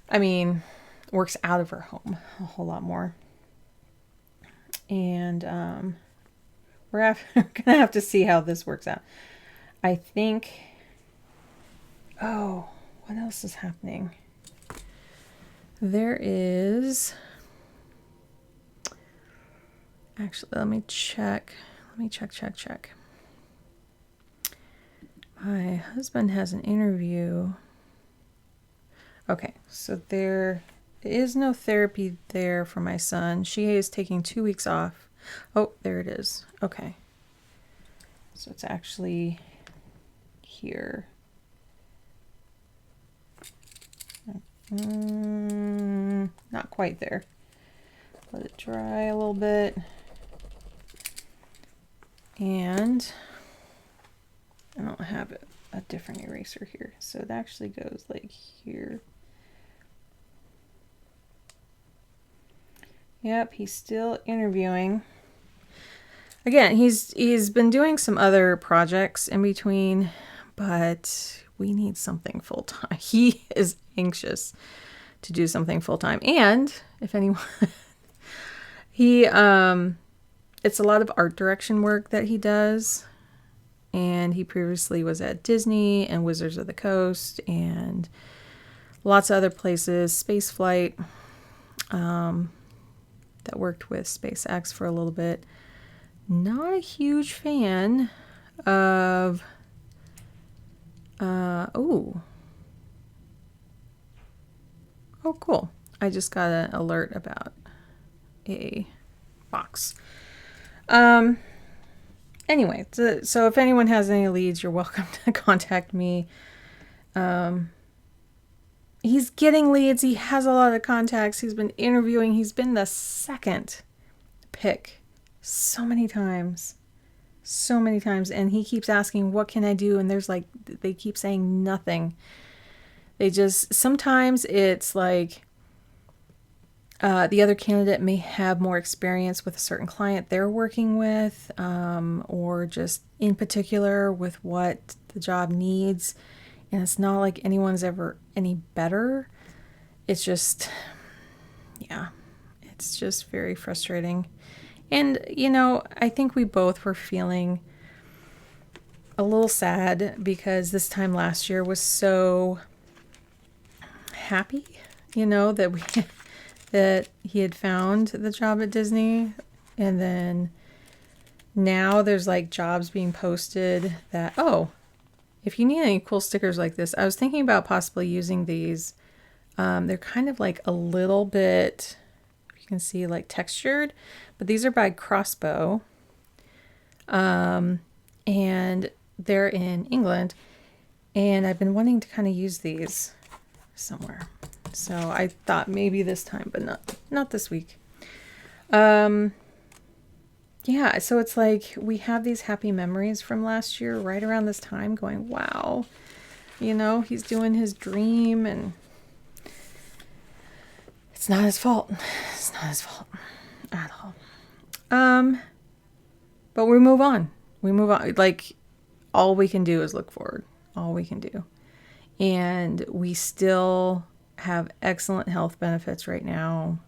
I mean, works out of her home a whole lot more. And we're gonna have to see how this works out. I think, oh, what else is happening? There is, actually, let me check. My husband has an interview. Okay, so there is no therapy there for my son. She is taking 2 weeks off. Oh, there it is. Okay. So it's actually here. Not quite there. Let it dry a little bit. And I don't have a different eraser here. So it actually goes like here. Yep, he's still interviewing. Again, he's been doing some other projects in between, but we need something full-time. He is anxious to do something full-time. And if anyone, it's a lot of art direction work that he does. And he previously was at Disney and Wizards of the Coast and lots of other places, space flight, that worked with SpaceX for a little bit. Not a huge fan of, oh, cool. I just got an alert about a box. Anyway, so if anyone has any leads, you're welcome to contact me. He's getting leads. He has a lot of contacts. He's been interviewing. He's been the second pick so many times. And he keeps asking, what can I do? And they keep saying nothing. Sometimes it's like, the other candidate may have more experience with a certain client they're working with, or just in particular with what the job needs. And it's not like anyone's ever any better. It's just, yeah, it's just very frustrating. And, I think we both were feeling a little sad because this time last year was so happy, that he had found the job at Disney. And then now there's like jobs being posted that, if you need any cool stickers like this, I was thinking about possibly using these. They're kind of like a little bit, you can see, like textured, but these are by Crossbow. And they're in England. And I've been wanting to kind of use these somewhere. So I thought maybe this time, but not this week. Yeah, so it's like we have these happy memories from last year right around this time going, wow, he's doing his dream, and it's not his fault. It's not his fault at all. But we move on. Like, all we can do is look forward. All we can do. And we still have excellent health benefits right now.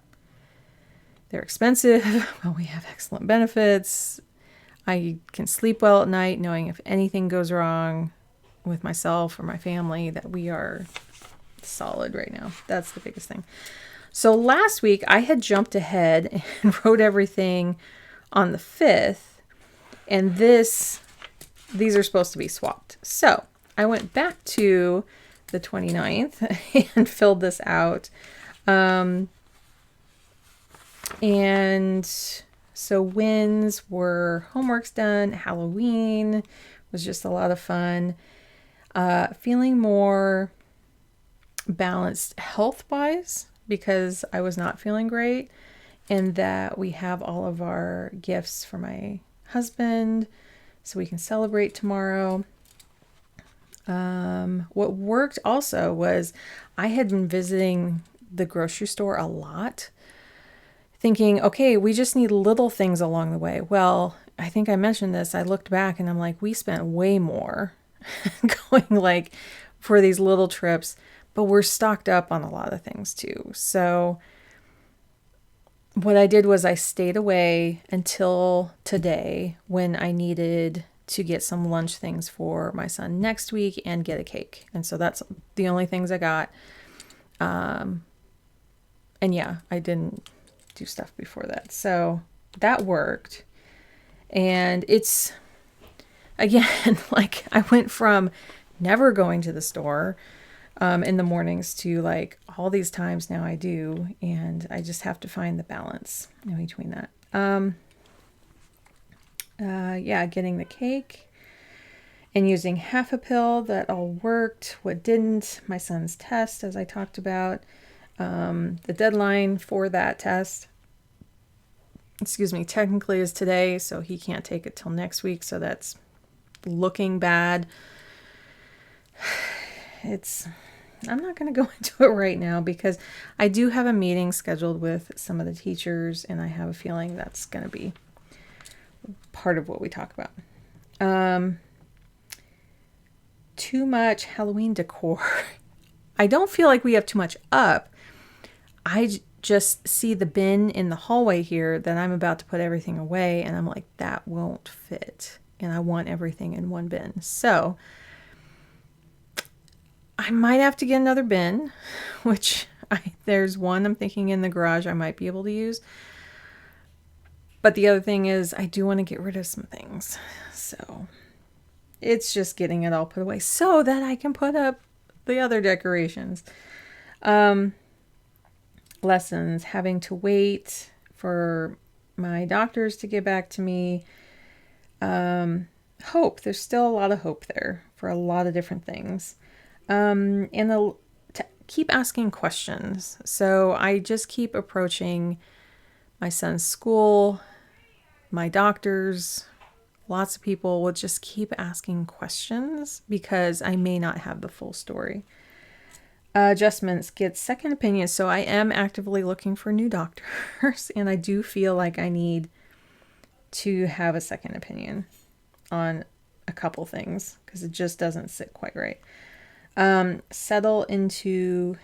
They're expensive, but we have excellent benefits. I can sleep well at night knowing if anything goes wrong with myself or my family that we are solid right now. That's the biggest thing. So last week I had jumped ahead and wrote everything on the 5th, and these are supposed to be swapped. So I went back to the 29th and filled this out. And so wins were homework's done. Halloween was just a lot of fun. Feeling more balanced health-wise because I was not feeling great, and that we have all of our gifts for my husband so we can celebrate tomorrow. What worked also was I had been visiting the grocery store a lot, thinking, okay, we just need little things along the way. Well, I think I mentioned this. I looked back and I'm like, we spent way more going like for these little trips, but we're stocked up on a lot of things too. So what I did was I stayed away until today when I needed to get some lunch things for my son next week and get a cake. And so that's the only things I got. And yeah, I didn't do stuff before that. So that worked. And it's, again, like I went from never going to the store in the mornings to like all these times now I do. And I just have to find the balance in between that. Yeah, getting the cake and using half a pill, that all worked. What didn't, my son's test, as I talked about. The deadline for that test, technically is today, so he can't take it till next week. So that's looking bad. I'm not going to go into it right now because I do have a meeting scheduled with some of the teachers, and I have a feeling that's going to be part of what we talk about. Too much Halloween decor. I don't feel like we have too much up. I just see the bin in the hallway here that I'm about to put everything away, and I'm like, that won't fit, and I want everything in one bin. So I might have to get another bin, which there's one I'm thinking in the garage I might be able to use. But the other thing is I do want to get rid of some things. So it's just getting it all put away so that I can put up the other decorations. Lessons, having to wait for my doctors to get back to me. Hope. There's still a lot of hope there for a lot of different things. And to keep asking questions. So I just keep approaching my son's school, my doctors, lots of people will just keep asking questions because I may not have the full story. Adjustments, get second opinions. So I am actively looking for new doctors, and I do feel like I need to have a second opinion on a couple things because it just doesn't sit quite right. Settle into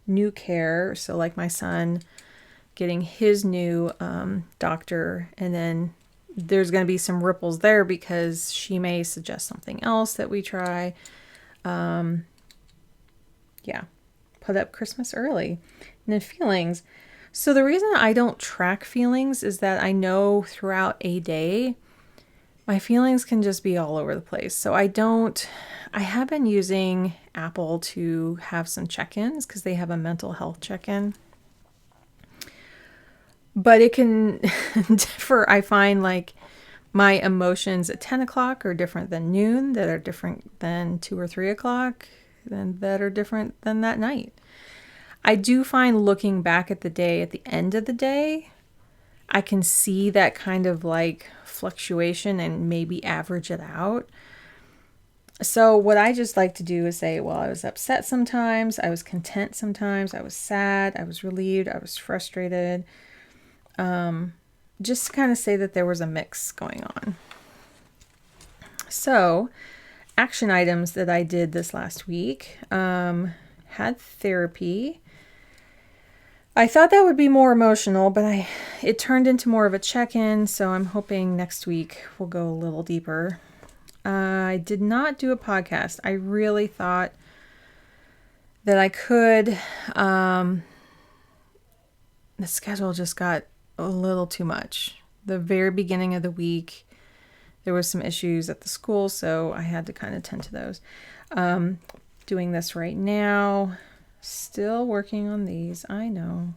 new care. So like my son getting his new doctor, and then there's going to be some ripples there because she may suggest something else that we try. Yeah, put up Christmas early. And then feelings. So the reason I don't track feelings is that I know throughout a day, my feelings can just be all over the place. So I have been using Apple to have some check-ins because they have a mental health check-in. But it can differ. I find like my emotions at 10 o'clock are different than noon, that are different than 2 or 3 o'clock, and that are different than that night. I do find looking back at the day, at the end of the day, I can see that kind of like fluctuation and maybe average it out. So what I just like to do is say, well, I was upset sometimes, I was content sometimes, I was sad, I was relieved, I was frustrated. Just to kind of say that there was a mix going on. So, action items that I did this last week. had therapy. I thought that would be more emotional, but it turned into more of a check-in, so I'm hoping next week we'll go a little deeper. I did not do a podcast. I really thought that I could. The schedule just got a little too much. The very beginning of the week, there was some issues at the school, so I had to kind of tend to those. Doing this right now. Still working on these, I know.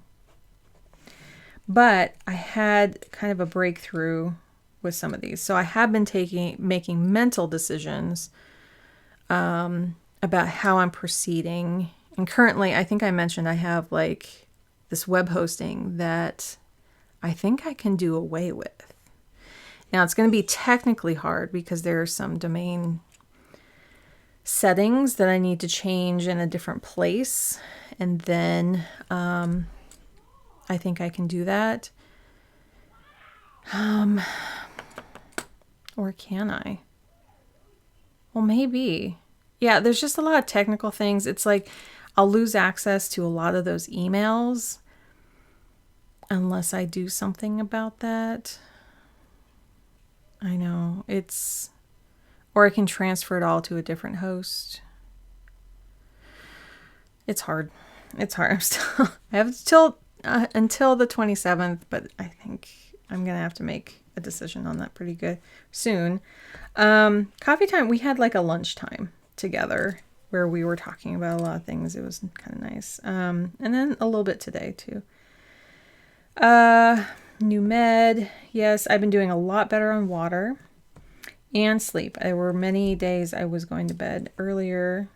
But I had kind of a breakthrough with some of these. So I have been making mental decisions about how I'm proceeding. And currently, I think I mentioned I have like this web hosting that I think I can do away with. Now, it's going to be technically hard because there are some domain settings that I need to change in a different place. And then I think I can do that. Or can I? Well, maybe. Yeah, there's just a lot of technical things. It's like I'll lose access to a lot of those emails unless I do something about that. I know. Or I can transfer it all to a different host. It's hard. It's hard. I have until the 27th, but I think I'm going to have to make a decision on that pretty good soon. Coffee time, we had like a lunchtime together where we were talking about a lot of things. It was kind of nice. And then a little bit today too. New med. Yes, I've been doing a lot better on water and sleep. There were many days I was going to bed earlier.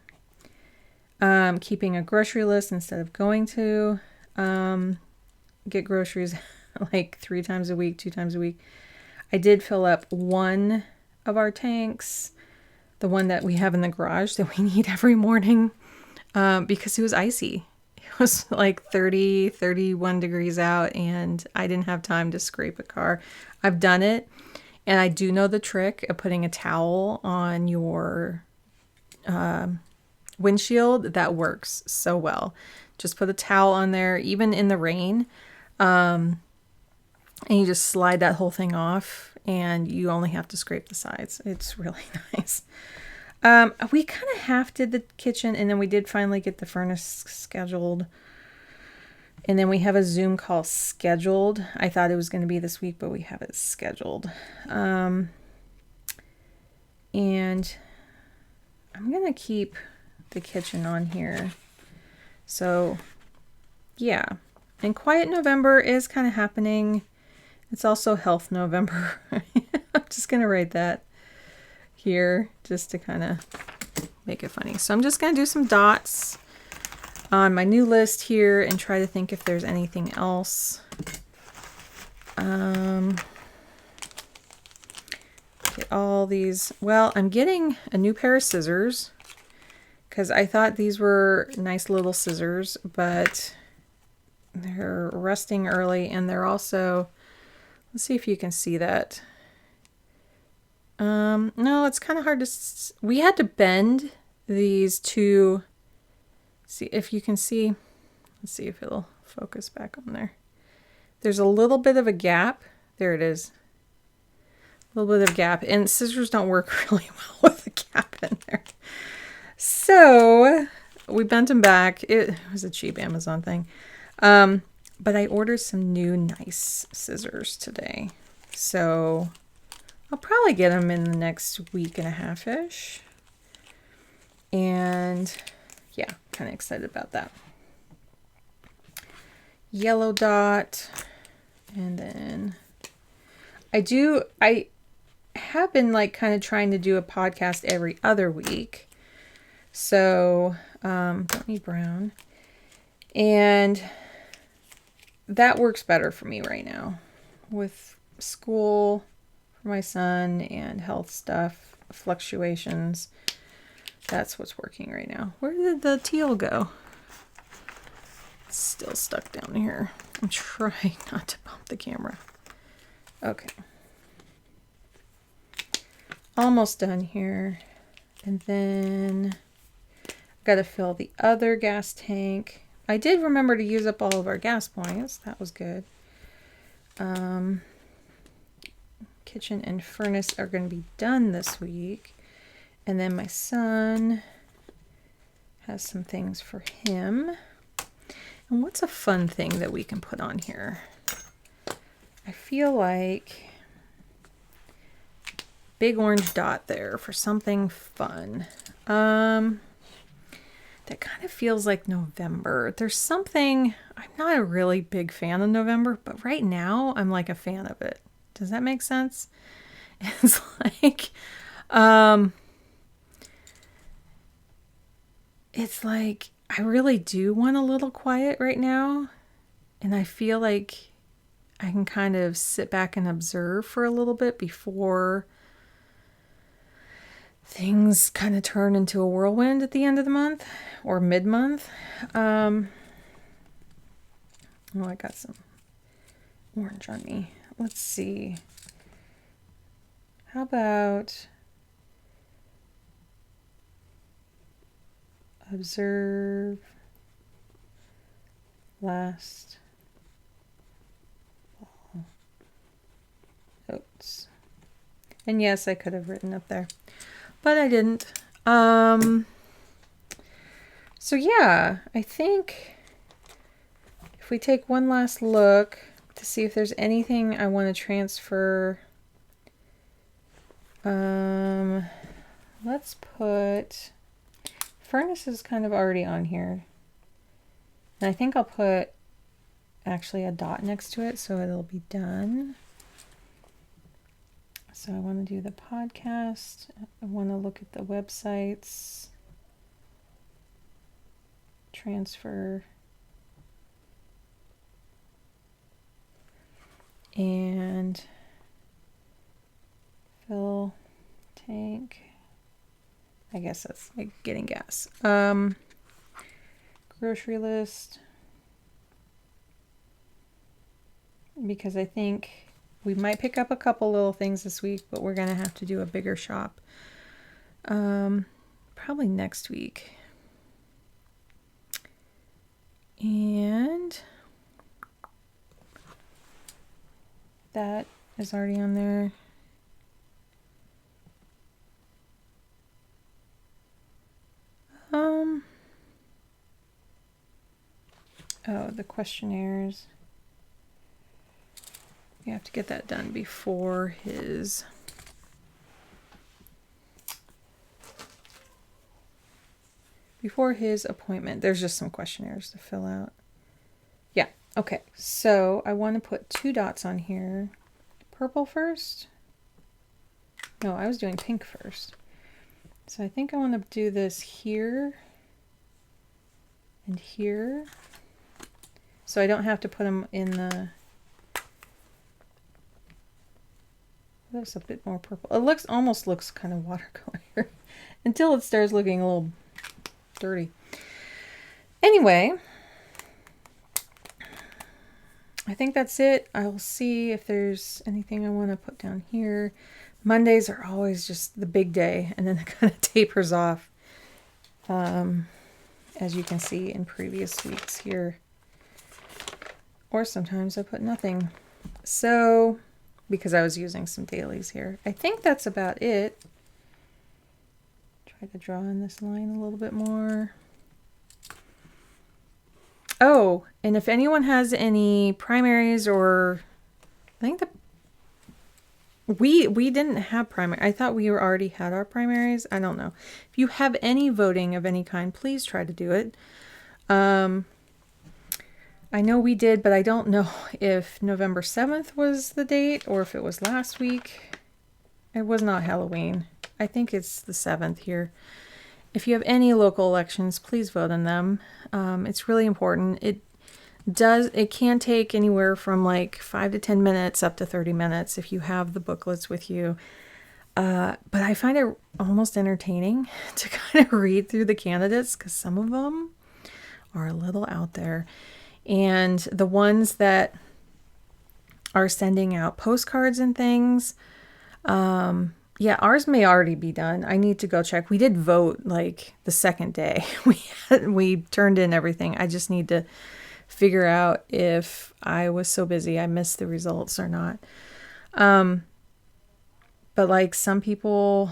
Keeping a grocery list instead of going to get groceries like 3 times a week, 2 times a week. I did fill up one of our tanks, the one that we have in the garage that we need every morning, because it was icy. It was like 30, 31 degrees out, and I didn't have time to scrape a car. I've done it, and I do know the trick of putting a towel on your windshield. That works so well. Just put a towel on there, even in the rain, and you just slide that whole thing off, and you only have to scrape the sides. It's really nice. We kind of half did the kitchen, and then we did finally get the furnace scheduled. And then we have a Zoom call scheduled. I thought it was going to be this week, but we have it scheduled. And I'm going to keep the kitchen on here. So, yeah. And Quiet November is kind of happening. It's also Health November. I'm just going to write that here just to kind of make it funny. So I'm just going to do some dots on my new list here and try to think if there's anything else. Get all these. Well, I'm getting a new pair of scissors because I thought these were nice little scissors, but they're rusting early, and they're also, let's see if you can see that. No, it's kind of hard to, we had to bend these two, see if you can see, let's see if it'll focus back on there. There's a little bit of a gap. There it is. A little bit of gap, and scissors don't work really well with a gap in there. So we bent them back. It was a cheap Amazon thing. But I ordered some new nice scissors today. So I'll probably get them in the next week and a half-ish. And yeah, kind of excited about that. Yellow dot. And then I have been like kind of trying to do a podcast every other week. So, don't need brown. And that works better for me right now with school for my son and health stuff, fluctuations. That's what's working right now. Where did the teal go? It's still stuck down here. I'm trying not to bump the camera. Okay. Almost done here. And then Got to fill the other gas tank. I did remember to use up all of our gas points. That was good. Kitchen and furnace are going to be done this week. And then my son has some things for him. And what's a fun thing that we can put on here? I feel like big orange dot there for something fun. That kind of feels like November. There's something, I'm not a really big fan of November, but right now I'm like a fan of it. Does that make sense? It's like, it's like I really do want a little quiet right now. And I feel like I can kind of sit back and observe for a little bit before things kind of turn into a whirlwind at the end of the month or mid-month. Oh, I got some orange on me. Let's see. How about observe last fall oats. And yes, I could have written up there, but I didn't. So yeah, I think if we take one last look to see if there's anything I want to transfer, let's put, furnace is kind of already on here. And I think I'll put actually a dot next to it so it'll be done. So I want to do the podcast. I want to look at the websites. Transfer. And fill tank. I guess that's like getting gas. Grocery list. Because I think we might pick up a couple little things this week, but we're going to have to do a bigger shop. Probably next week. And that is already on there. Oh, the questionnaires. We have to get that done before his appointment. There's just some questionnaires to fill out. Yeah, okay. So I want to put 2 dots on here. Purple first. No, I was doing pink first. So I think I want to do this here and here. So I don't have to put them in the... That's a bit more purple. It almost looks kind of watercolor until it starts looking a little dirty. Anyway, I think that's it. I'll see if there's anything I want to put down here. Mondays are always just the big day, and then it kind of tapers off, as you can see in previous weeks here. Or sometimes I put nothing. So, because I was using some dailies here. I think that's about it. Try to draw in this line a little bit more. Oh, and if anyone has any primaries, or I think we didn't have primary. I thought we already had our primaries. I don't know. If you have any voting of any kind, please try to do it. I know we did, but I don't know if November 7th was the date or if it was last week. It was not Halloween. I think it's the 7th here. If you have any local elections, please vote in them. It's really important. It can take anywhere from like 5 to 10 minutes up to 30 minutes if you have the booklets with you. But I find it almost entertaining to kind of read through the candidates because some of them are a little out there. And the ones that are sending out postcards and things, Yeah, ours may already be done. I need to go check. We did vote like the second day. We turned in everything. I just need to figure out if I was so busy I missed the results or not. But like some people,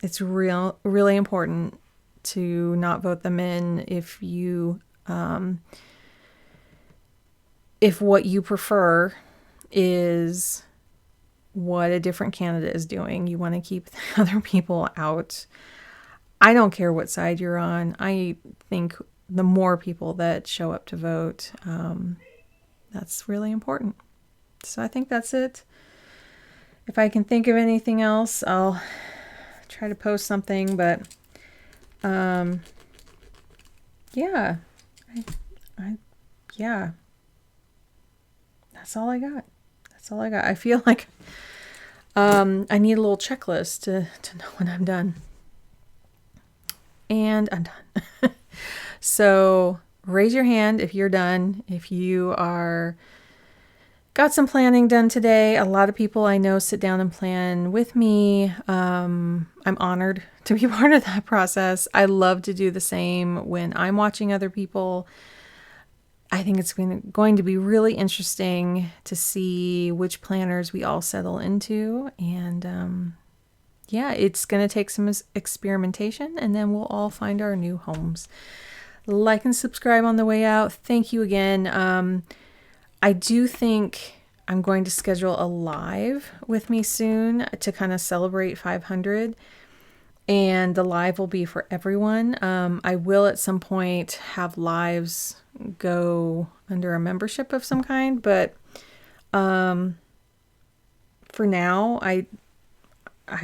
it's really important to not vote them in if what you prefer is what a different candidate is doing. You want to keep the other people out. I don't care what side you're on. I think the more people that show up to vote, that's really important. So I think that's it. If I can think of anything else, I'll try to post something, but yeah, yeah, that's all I got. That's all I got. I feel like I need a little checklist to know when I'm done. And I'm done. So raise your hand if you're done. If you got some planning done today. A lot of people I know sit down and plan with me. I'm honored to be part of that process. I love to do the same when I'm watching other people. I think it's going to be really interesting to see which planners we all settle into. And yeah, it's going to take some experimentation, and then we'll all find our new homes. Like and subscribe on the way out. Thank you again. I do think I'm going to schedule a live with me soon to kind of celebrate 500. And the live will be for everyone. I will at some point have lives go under a membership of some kind, but for now, I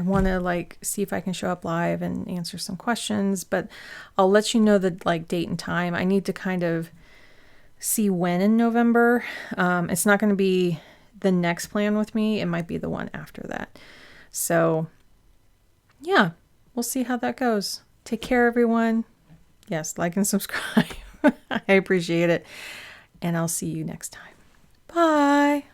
want to like see if I can show up live and answer some questions, but I'll let you know the like date and time. I need to kind of see when in November. It's not going to be the next plan with me. It might be the one after that. So yeah, we'll see how that goes. Take care, everyone. Yes, like and subscribe. I appreciate it. And I'll see you next time. Bye.